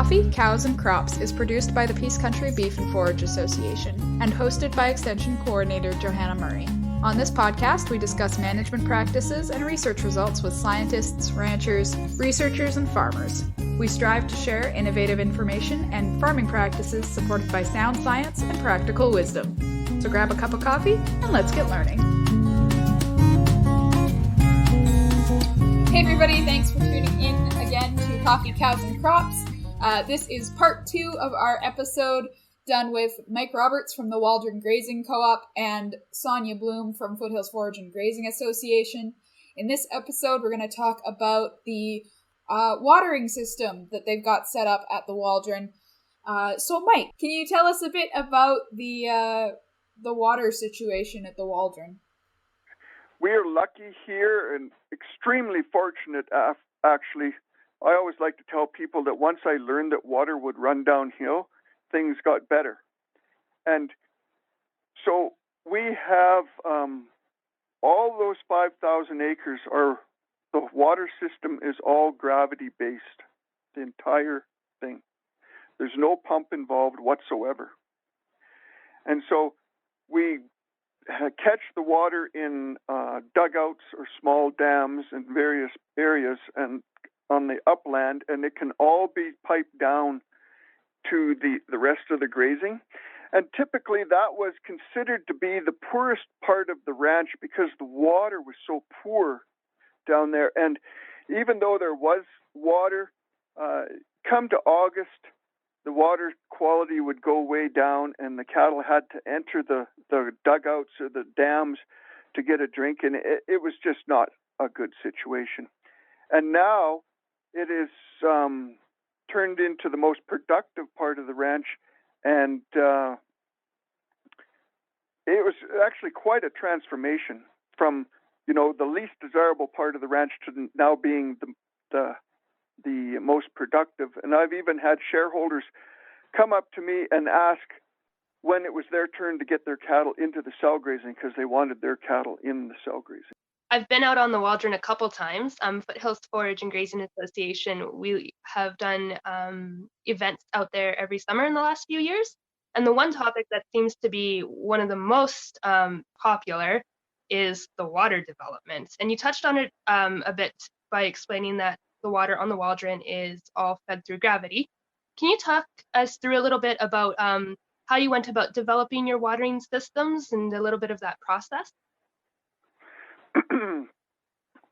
Coffee, Cows, and Crops is produced by the Peace Country Beef and Forage Association and hosted by Extension Coordinator Johanna Murray. On this podcast, we discuss management practices and research results with scientists, ranchers, researchers, and farmers. We strive to share innovative information and farming practices supported by sound science and practical wisdom. So grab a cup of coffee and let's get learning. Hey everybody, thanks for tuning in again to Coffee, Cows, and Crops. This is part 2 of our episode done with Mike Roberts from the Waldron Grazing Co-op and Sonia Bloom from Foothills Forage and Grazing Association. In this episode, we're going to talk about the watering system that they've got set up at the Waldron. So Mike, can you tell us a bit about the water situation at the Waldron? We are lucky here and extremely fortunate, actually. I always like to tell people that once I learned that water would run downhill, things got better. And so we have all those 5,000 acres, the water system is all gravity-based, the entire thing. There's no pump involved whatsoever. And so we catch the water in dugouts or small dams in various areas and on the upland, and it can all be piped down to the rest of the grazing. And typically that was considered to be the poorest part of the ranch because the water was so poor down there. And even though there was water, come to August, the water quality would go way down and the cattle had to enter the dugouts or the dams to get a drink. And it was just not a good situation. And now it is turned into the most productive part of the ranch. And it was actually quite a transformation from, the least desirable part of the ranch to now being the most productive. And I've even had shareholders come up to me and ask when it was their turn to get their cattle into the cell grazing because they wanted their cattle in the cell grazing. I've been out on the Waldron a couple times. Foothills Forage and Grazing Association, we have done events out there every summer in the last few years. And the one topic that seems to be one of the most popular is the water development. And you touched on it a bit by explaining that the water on the Waldron is all fed through gravity. Can you talk us through a little bit about how you went about developing your watering systems and a little bit of that process?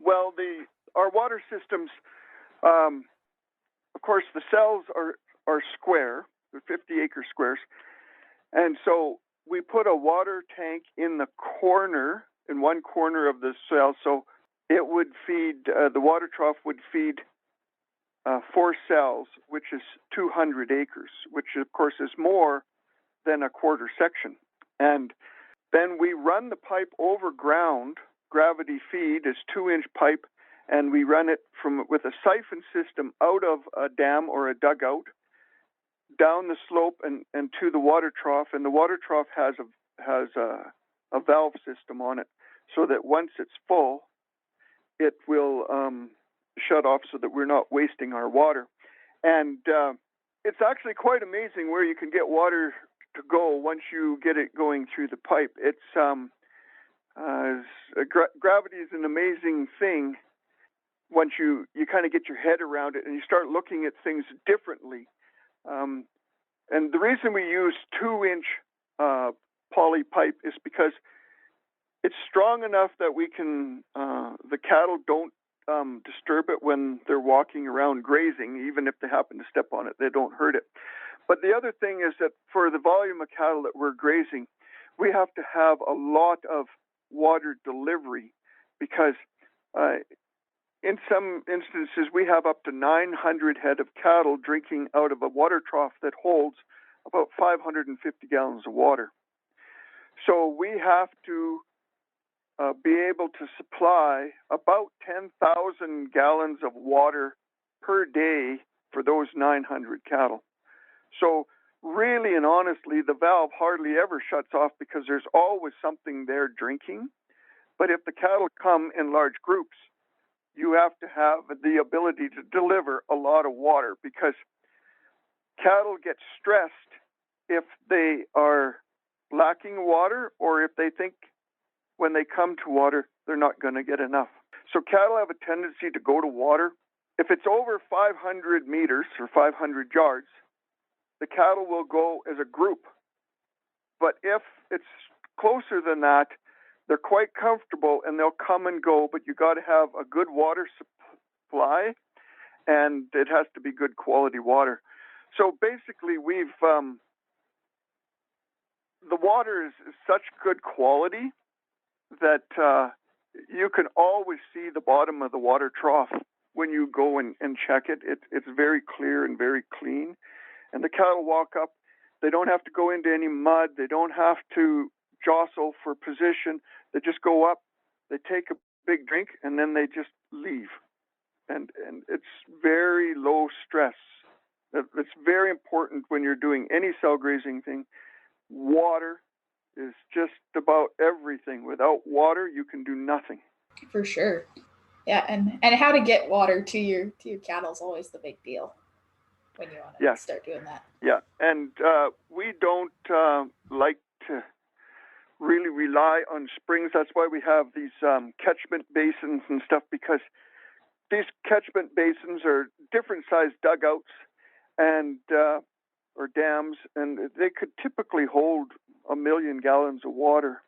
Well, our water systems, of course, the cells are square. They're 50-acre squares. And so we put a water tank in one corner of the cell. So it would feed, the water trough would feed 4 cells, which is 200 acres, which of course is more than a quarter section. And then we run the pipe over ground. Gravity feed is 2-inch pipe, and we run it with a siphon system out of a dam or a dugout down the slope and to the water trough. And the water trough has a valve system on it, so that once it's full, it will shut off so that we're not wasting our water. And it's actually quite amazing where you can get water to go once you get it going through the pipe. It's gravity is an amazing thing once you kind of get your head around it and you start looking at things differently. And the reason we use 2-inch poly pipe is because it's strong enough that we can, the cattle don't disturb it when they're walking around grazing. Even if they happen to step on it, they don't hurt it. But the other thing is that for the volume of cattle that we're grazing, we have to have a lot of water delivery because in some instances we have up to 900 head of cattle drinking out of a water trough that holds about 550 gallons of water. So we have to be able to supply about 10,000 gallons of water per day for those 900 cattle. So really and honestly, the valve hardly ever shuts off because there's always something there drinking. But if the cattle come in large groups, you have to have the ability to deliver a lot of water because cattle get stressed if they are lacking water or if they think when they come to water, they're not going to get enough. So cattle have a tendency to go to water. If it's over 500 meters or 500 yards, the cattle will go as a group. But if it's closer than that, they're quite comfortable and they'll come and go, but you got to have a good water supply and it has to be good quality water. So basically the water is such good quality that you can always see the bottom of the water trough when you go and check it. It's very clear and very clean. And the cattle walk up. They don't have to go into any mud. They don't have to jostle for position. They just go up. They take a big drink, and then they just leave. And it's very low stress. It's very important when you're doing any cell grazing thing. Water is just about everything. Without water, you can do nothing. For sure. Yeah, and how to get water to your cattle is always the big deal when you want to start doing that. Yeah, and we don't like to really rely on springs. That's why we have these catchment basins and stuff, because these catchment basins are different sized dugouts and or dams, and they could typically hold 1 million gallons of water.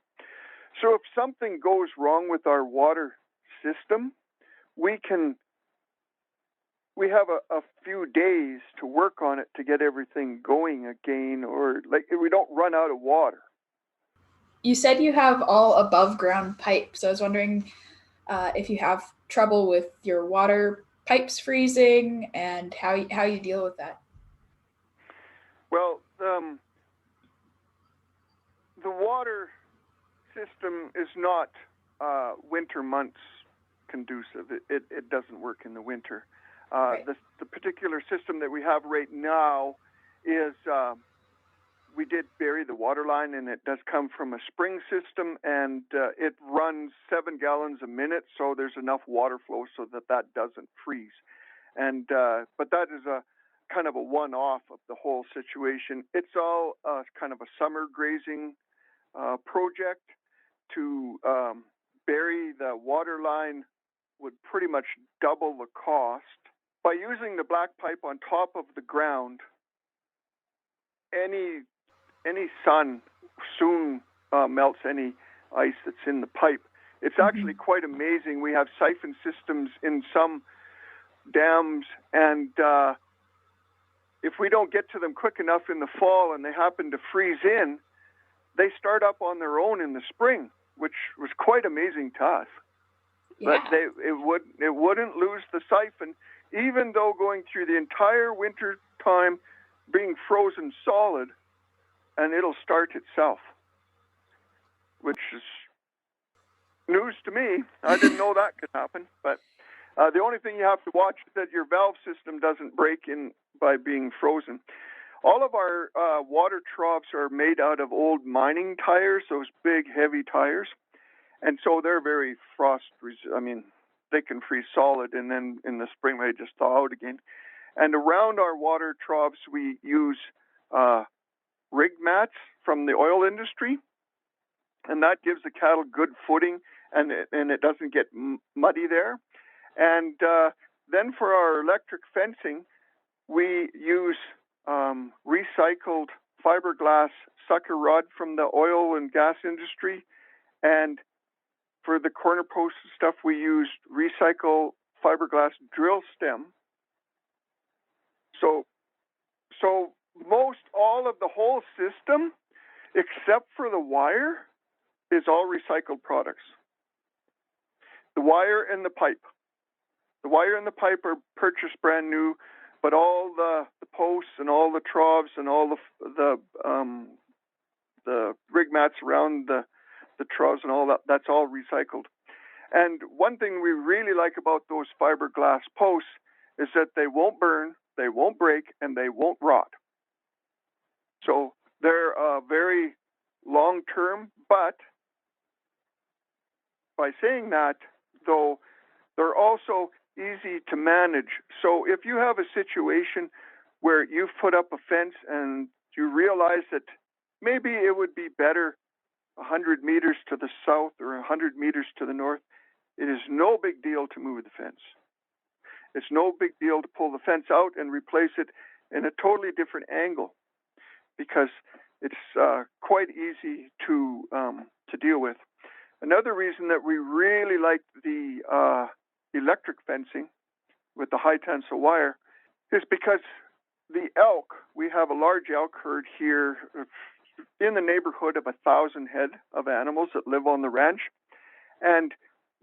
So if something goes wrong with our water system, we have a few days to work on it to get everything going again, or like we don't run out of water. You said you have all above ground pipes. So I was wondering if you have trouble with your water pipes freezing and how you deal with that. Well, the water system is not winter months conducive. It doesn't work in the winter. Right. The particular system that we have right now is we did bury the water line, and it does come from a spring system, and it runs 7 gallons a minute, so there's enough water flow so that doesn't freeze. And but that is a kind of a one-off of the whole situation. It's all kind of a summer grazing project. To bury the water line would pretty much double the cost. By using the black pipe on top of the ground, any sun soon melts any ice that's in the pipe. It's actually quite amazing. We have siphon systems in some dams, and if we don't get to them quick enough in the fall and they happen to freeze in, they start up on their own in the spring, which was quite amazing to us. Yeah. But it wouldn't lose the siphon, even though going through the entire winter time being frozen solid, and it'll start itself, which is news to me. I didn't know that could happen. But the only thing you have to watch is that your valve system doesn't break in by being frozen. All of our water troughs are made out of old mining tires, those big, heavy tires. And so they're very they can freeze solid, and then in the spring they just thaw out again. And around our water troughs, we use rig mats from the oil industry, and that gives the cattle good footing, and it doesn't get muddy there. And then for our electric fencing, we use recycled fiberglass sucker rod from the oil and gas industry, and for the corner post stuff, we used recycled fiberglass drill stem. So most all of the whole system, except for the wire, is all recycled products. The wire and the pipe. The wire and the pipe are purchased brand new, but all the posts and all the troughs and all the rig mats around the troughs and all that's all recycled. And one thing we really like about those fiberglass posts is that they won't burn, they won't break, and they won't rot. So they're very long-term, but by saying that, though, they're also easy to manage. So if you have a situation where you've put up a fence and you realize that maybe it would be better 100 meters to the south or 100 meters to the north. It is no big deal to move the fence. It's no big deal to pull the fence out and replace it in a totally different angle, because it's quite easy to deal with. Another reason that we really like the electric fencing with the high tensile wire is because the elk, we have a large elk herd here in the neighborhood of 1,000 head of animals that live on the ranch, and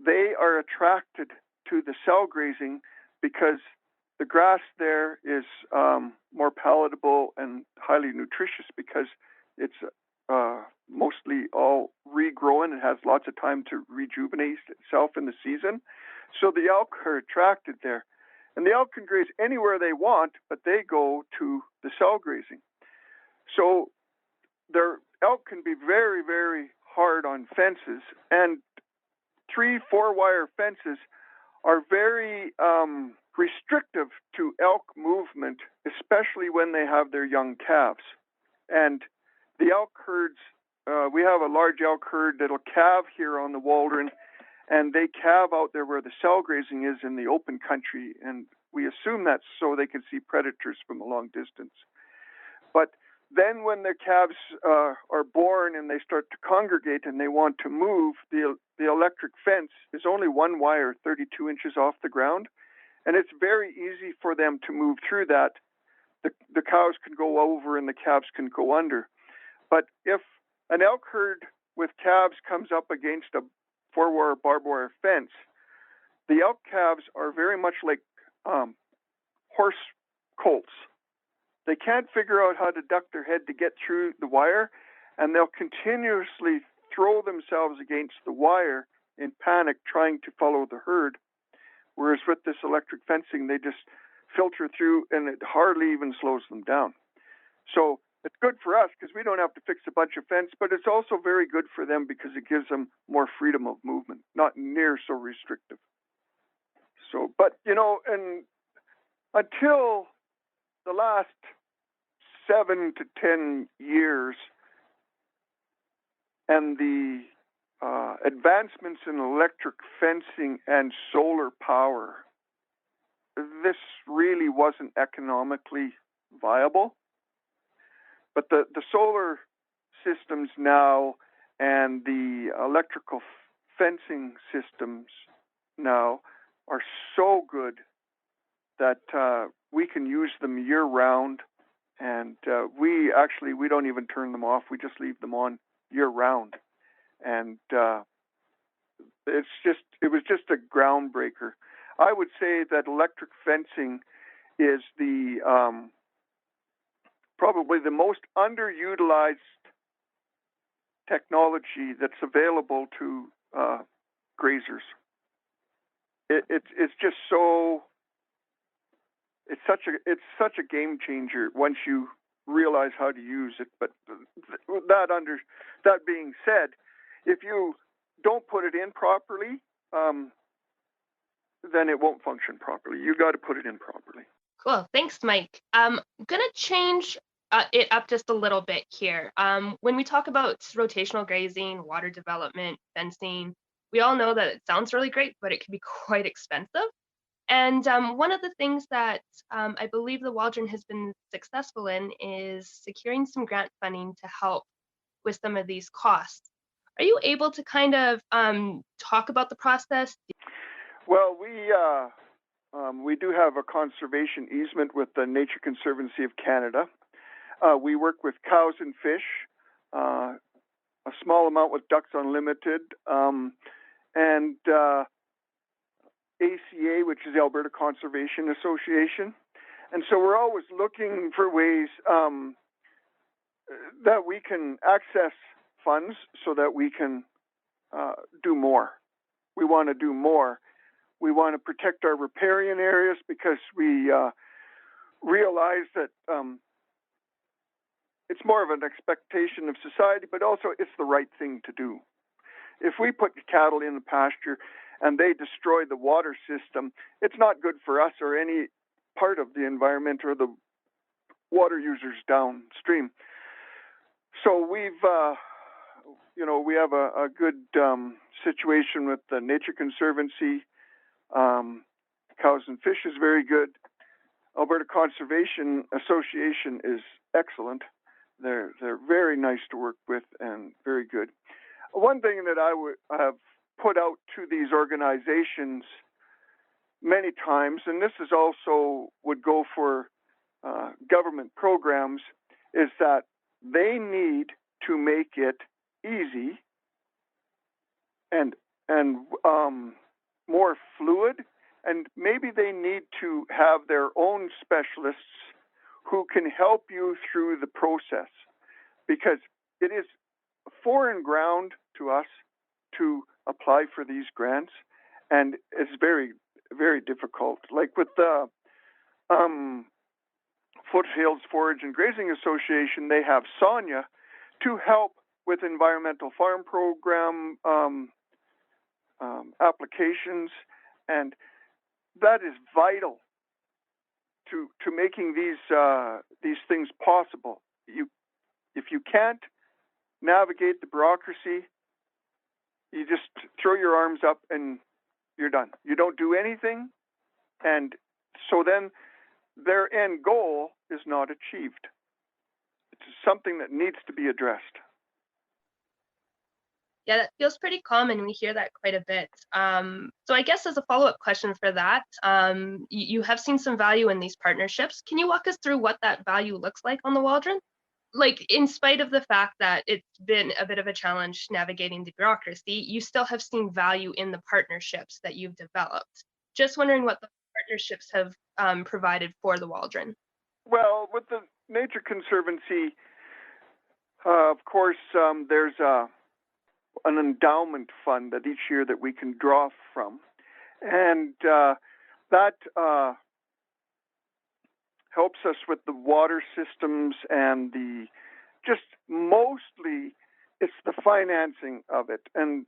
they are attracted to the cell grazing because the grass there is more palatable and highly nutritious, because it's mostly all regrowing. It has lots of time to rejuvenate itself in the season. So the elk are attracted there. And the elk can graze anywhere they want, but they go to the cell grazing. So their elk can be very, very hard on fences. And 3-4 wire fences are very restrictive to elk movement, especially when they have their young calves. And the elk herds, we have a large elk herd that'll calve here on the Waldron, and they calve out there where the cell grazing is in the open country, and we assume that's so they can see predators from a long distance. But then when their calves are born and they start to congregate and they want to move, the electric fence is only one wire, 32 inches off the ground, and it's very easy for them to move through that. The cows can go over and the calves can go under. But if an elk herd with calves comes up against a 4-wire barbed wire fence, the elk calves are very much like horse colts. They can't figure out how to duck their head to get through the wire, and they'll continuously throw themselves against the wire in panic, trying to follow the herd. Whereas with this electric fencing, they just filter through, and it hardly even slows them down. So it's good for us because we don't have to fix a bunch of fence, but it's also very good for them because it gives them more freedom of movement, not near so restrictive. So, but, and until the last 7 to 10 years and the advancements in electric fencing and solar power, this really wasn't economically viable. But the solar systems now and the electrical fencing systems now are so good that we can use them year-round, and we don't even turn them off. We just leave them on year-round, and it was just a groundbreaker. I would say that electric fencing is the probably the most underutilized technology that's available to grazers. It's just so. It's such a game changer once you realize how to use it. But that being said, if you don't put it in properly, then it won't function properly. You got to put it in properly. Cool. Thanks, Mike. I'm going to change it up just a little bit here. When we talk about rotational grazing, water development, fencing, we all know that it sounds really great, but it can be quite expensive. And one of the things that I believe the Waldron has been successful in is securing some grant funding to help with some of these costs. Are you able to kind of talk about the process? Well, we do have a conservation easement with the Nature Conservancy of Canada. We work with cows and fish, a small amount with Ducks Unlimited, and ACA, which is the Alberta Conservation Association. And so we're always looking for ways that we can access funds so that we can do more. We want to do more. We want to protect our riparian areas because we realize that it's more of an expectation of society, but also it's the right thing to do. If we put cattle in the pasture and they destroy the water system, it's not good for us or any part of the environment or the water users downstream. So we have a good situation with the Nature Conservancy. Cows and Fish is very good. Alberta Conservation Association is excellent. They're very nice to work with and very good. One thing that I would have put out to these organizations many times, and this is also would go for government programs, is that they need to make it easy and more fluid, and maybe they need to have their own specialists who can help you through the process, because it is foreign ground to us to apply for these grants, and it's very, very difficult. Like with the Foothills Forage and Grazing Association, they have Sonia to help with environmental farm program applications, and that is vital to making these things possible. If you can't navigate the bureaucracy, you just throw your arms up and you're done. You don't do anything, and so then their end goal is not achieved. It's something that needs to be addressed. Yeah, that feels pretty common. We hear that quite a bit. So I guess as a follow-up question for that, you have seen some value in these partnerships. Can you walk us through what that value looks like on the Waldron? Like, in spite of the fact that it's been a bit of a challenge navigating the bureaucracy, you still have seen value in the partnerships that you've developed. Just wondering what the partnerships have provided for the Waldron. Well, with the Nature Conservancy, of course, there's an endowment fund that each year that we can draw from, and that helps us with the water systems and just mostly it's the financing of it. And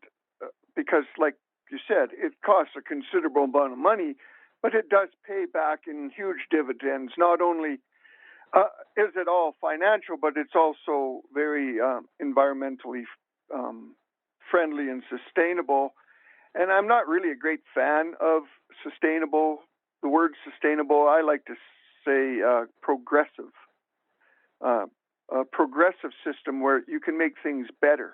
because, like you said, it costs a considerable amount of money, but it does pay back in huge dividends. Not only is it all financial, but it's also very environmentally friendly and sustainable. And I'm not really a great fan of sustainable. The word sustainable, I like to say progressive. A progressive system where you can make things better.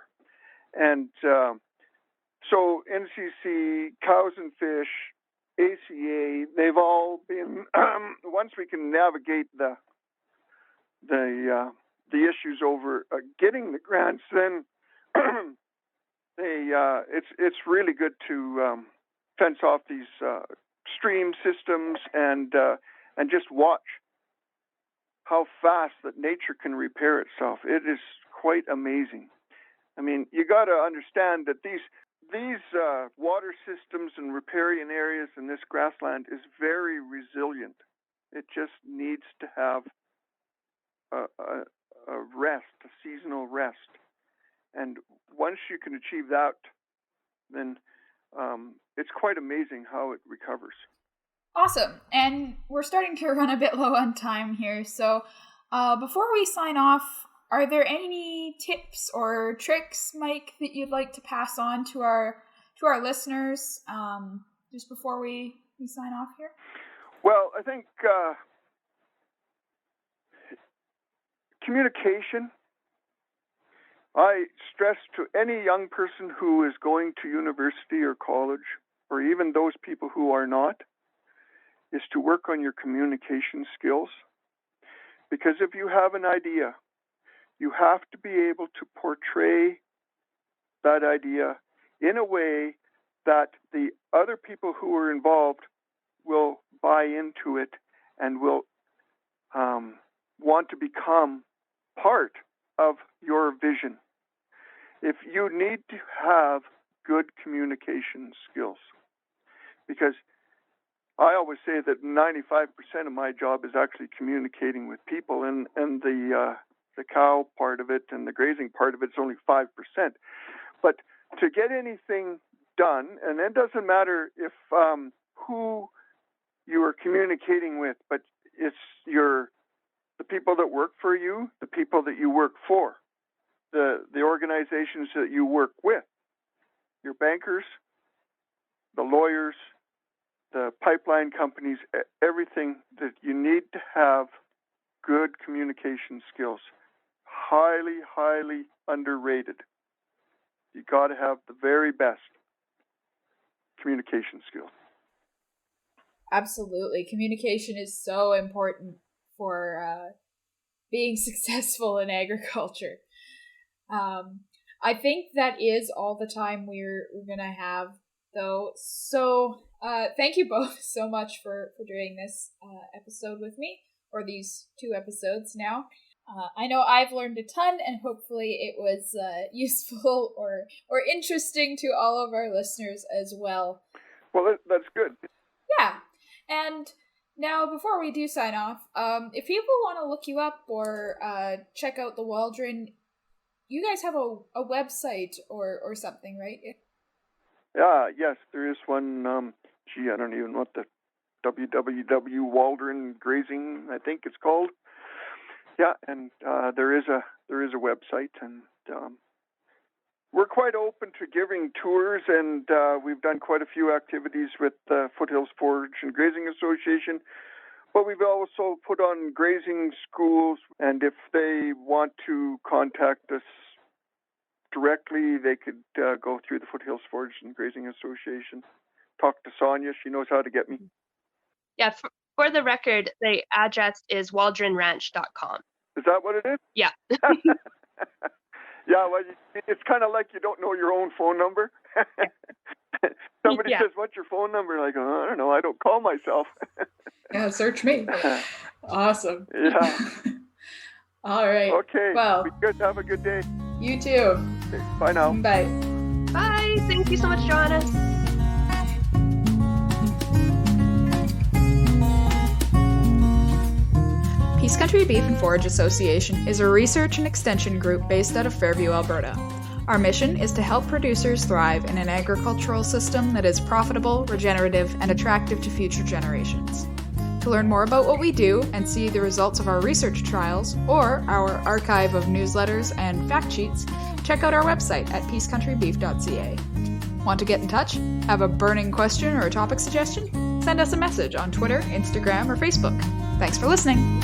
And so NCC, Cows and Fish, ACA, they've all been, once we can navigate the issues over getting the grants, then it's really good to fence off these stream systems and just watch how fast that nature can repair itself. It is quite amazing. I mean, you got to understand that these water systems and riparian areas in this grassland is very resilient. It just needs to have a rest, a seasonal rest. And once you can achieve that, then it's quite amazing how it recovers. Awesome. And we're starting to run a bit low on time here. So before we sign off, are there any tips or tricks, Mike, that you'd like to pass on to our listeners just before we sign off here? Well, I think communication. I stress to any young person who is going to university or college, or even those people who are not, is to work on your communication skills. Because if you have an idea, you have to be able to portray that idea in a way that the other people who are involved will buy into it and will want to become part of your vision. If you need to have good communication skills, because I always say that 95% of my job is actually communicating with people, and the cow part of it and the grazing part of it's only 5%. But to get anything done, and it doesn't matter if who you are communicating with, but it's the the people that work for you, the people that you work for, the organizations that you work with, your bankers, the lawyers, the pipeline companies, everything that you need to have good communication skills. Highly, highly underrated. You got to have the very best communication skills. Absolutely. Communication is so important for being successful in agriculture. I think that is all the time we're going to have, though. So thank you both so much for doing this episode with me, or these 2 episodes now. I know I've learned a ton, and hopefully it was useful or interesting to all of our listeners as well. Well, that's good. Yeah. And now, before we do sign off, if people want to look you up or check out the Waldron, you guys have a website or something, right? Yes, there is one. I don't even know what the Waldron Grazing, I think it's called. Yeah, and there is a website, and we're quite open to giving tours, and we've done quite a few activities with the Foothills Forage and Grazing Association. But we've also put on grazing schools, and if they want to contact us directly, they could go through the Foothills Forage and Grazing Association. Talk to Sonia; she knows how to get me. Yeah, for the record, the address is waldronranch.com. Is that what it is? Yeah. Yeah, well, it's kind of like you don't know your own phone number. Somebody says, "What's your phone number?" Like, I don't know. I don't call myself. Yeah, search me. Awesome. Yeah. All right. Okay. Well, you guys have a good day. You too. Okay, bye now. Bye. Bye. Thank you so much, Johannes. Peace Country Beef and Forage Association is a research and extension group based out of Fairview, Alberta. Our mission is to help producers thrive in an agricultural system that is profitable, regenerative, and attractive to future generations. To learn more about what we do and see the results of our research trials or our archive of newsletters and fact sheets, check out our website at peacecountrybeef.ca. Want to get in touch? Have a burning question or a topic suggestion? Send us a message on Twitter, Instagram, or Facebook. Thanks for listening.